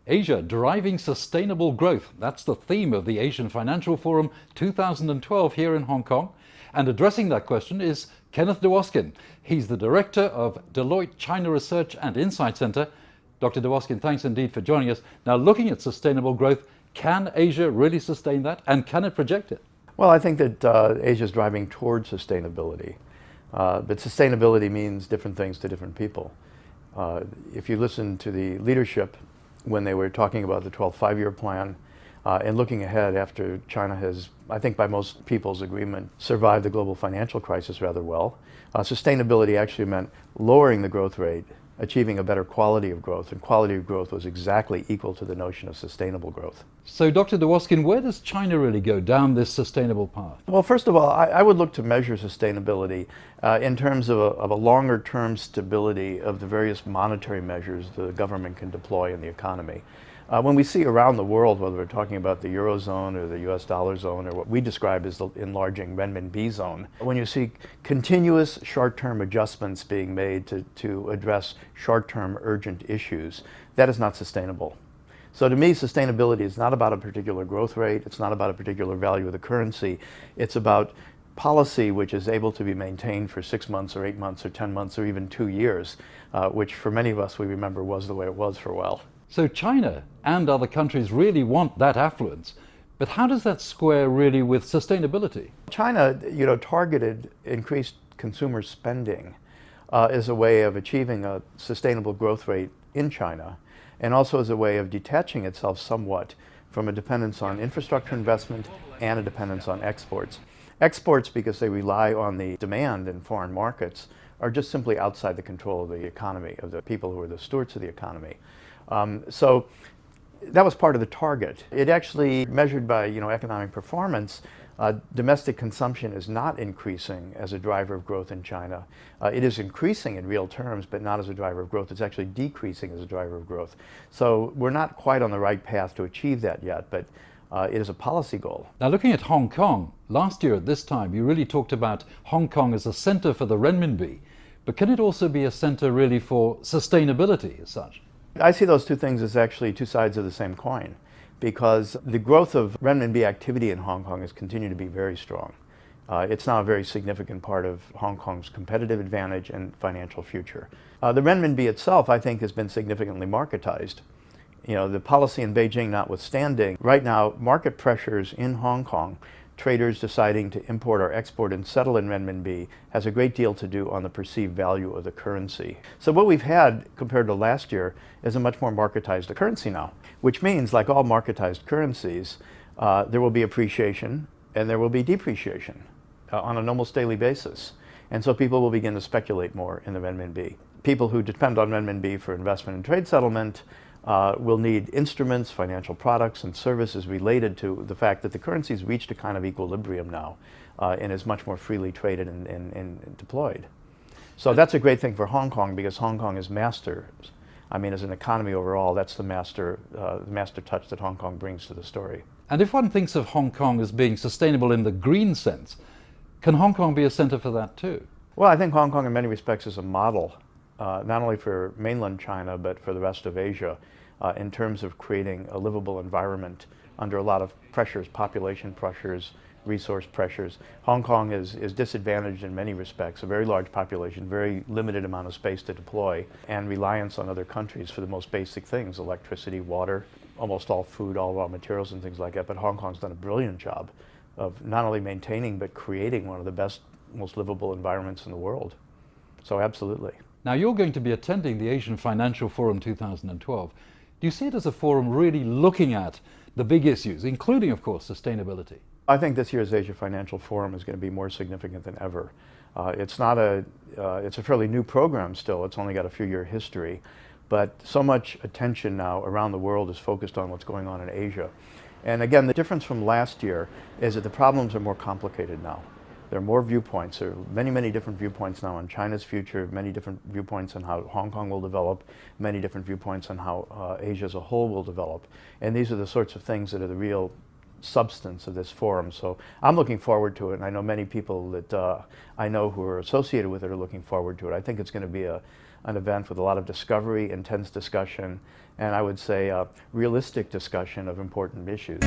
Asia driving sustainable growth. That's the theme of the Asian Financial Forum 2012 here in Hong Kong. And addressing that question is Kenneth Dwoskin. He's the director of Deloitte China Research and Insight Center. Dr. Dwoskin, thanks indeed for joining us. Now, looking at sustainable growth, can Asia really sustain that, and can it project it? Well, I think that Asia is driving towards sustainability. But sustainability means different things to different people. If you listen to the leadership when they were talking about the 12th five-year plan and looking ahead after China has, I think by most people's agreement, survived the global financial crisis rather well, sustainability actually meant lowering the growth rate, achieving a better quality of growth, and quality of growth was exactly equal to the notion of sustainable growth. So, Dr. Dwoskin, where does China really go down this sustainable path? Well, first of all, I would look to measure sustainability in terms of a longer-term stability of the various monetary measures the government can deploy in the economy. When we see around the world, whether we're talking about the Eurozone or the US dollar zone or what we describe as the enlarging renminbi zone, when you see continuous short-term adjustments being made to address short-term urgent issues, that is not sustainable. So to me, sustainability is not about a particular growth rate, it's not about a particular value of the currency, it's about policy which is able to be maintained for 6 months or 8 months or 10 months or even 2 years, which for many of us we remember was the way it was for a while. So China and other countries really want that affluence, but how does that square really with sustainability? China, targeted increased consumer spending as a way of achieving a sustainable growth rate in China, and also as a way of detaching itself somewhat from a dependence on infrastructure investment and a dependence on exports. Exports, because they rely on the demand in foreign markets, are just simply outside the control of the economy, of the people who are the stewards of the economy. So that was part of the target. It actually measured by economic performance. Domestic consumption is not increasing as a driver of growth in China. It is increasing in real terms, but not as a driver of growth. It's actually decreasing as a driver of growth. So we're not quite on the right path to achieve that yet, but it is a policy goal. Now, looking at Hong Kong, last year at this time, you really talked about Hong Kong as a center for the renminbi, but can it also be a center really for sustainability as such? I see those two things as actually two sides of the same coin, because the growth of renminbi activity in Hong Kong has continued to be very strong. It's now a very significant part of Hong Kong's competitive advantage and financial future. The renminbi itself, I think, has been significantly marketized. The policy in Beijing notwithstanding, right now market pressures in Hong Kong, traders deciding to import or export and settle in renminbi, has a great deal to do on the perceived value of the currency. So what we've had compared to last year is a much more marketized currency now, which means, like all marketized currencies, there will be appreciation and there will be depreciation on an almost daily basis. And so people will begin to speculate more in the renminbi. People who depend on renminbi for investment and trade settlement will need instruments, financial products, and services related to the fact that the currency's reached a kind of equilibrium now and is much more freely traded and deployed. So that's a great thing for Hong Kong, because Hong Kong is master. I mean, as an economy overall, that's the master touch that Hong Kong brings to the story. And if one thinks of Hong Kong as being sustainable in the green sense, can Hong Kong be a center for that too? Well, I think Hong Kong in many respects is a model, not only for mainland China, but for the rest of Asia, in terms of creating a livable environment under a lot of pressures, population pressures, resource pressures. Hong Kong is disadvantaged in many respects, a very large population, very limited amount of space to deploy, and reliance on other countries for the most basic things, electricity, water, almost all food, all raw materials and things like that. But Hong Kong's done a brilliant job of not only maintaining, but creating one of the best, most livable environments in the world. So absolutely. Now, you're going to be attending the Asian Financial Forum 2012. Do you see it as a forum really looking at the big issues, including, of course, sustainability? I think this year's Asia Financial Forum is going to be more significant than ever. It's a fairly new program still. It's only got a few-year history, but so much attention now around the world is focused on what's going on in Asia. And again, the difference from last year is that the problems are more complicated now. There are more viewpoints. There are many, many different viewpoints now on China's future, many different viewpoints on how Hong Kong will develop, many different viewpoints on how Asia as a whole will develop. And these are the sorts of things that are the real substance of this forum. So I'm looking forward to it, and I know many people that I know who are associated with it are looking forward to it. I think it's going to be a an event with a lot of discovery, intense discussion, and I would say realistic discussion of important issues.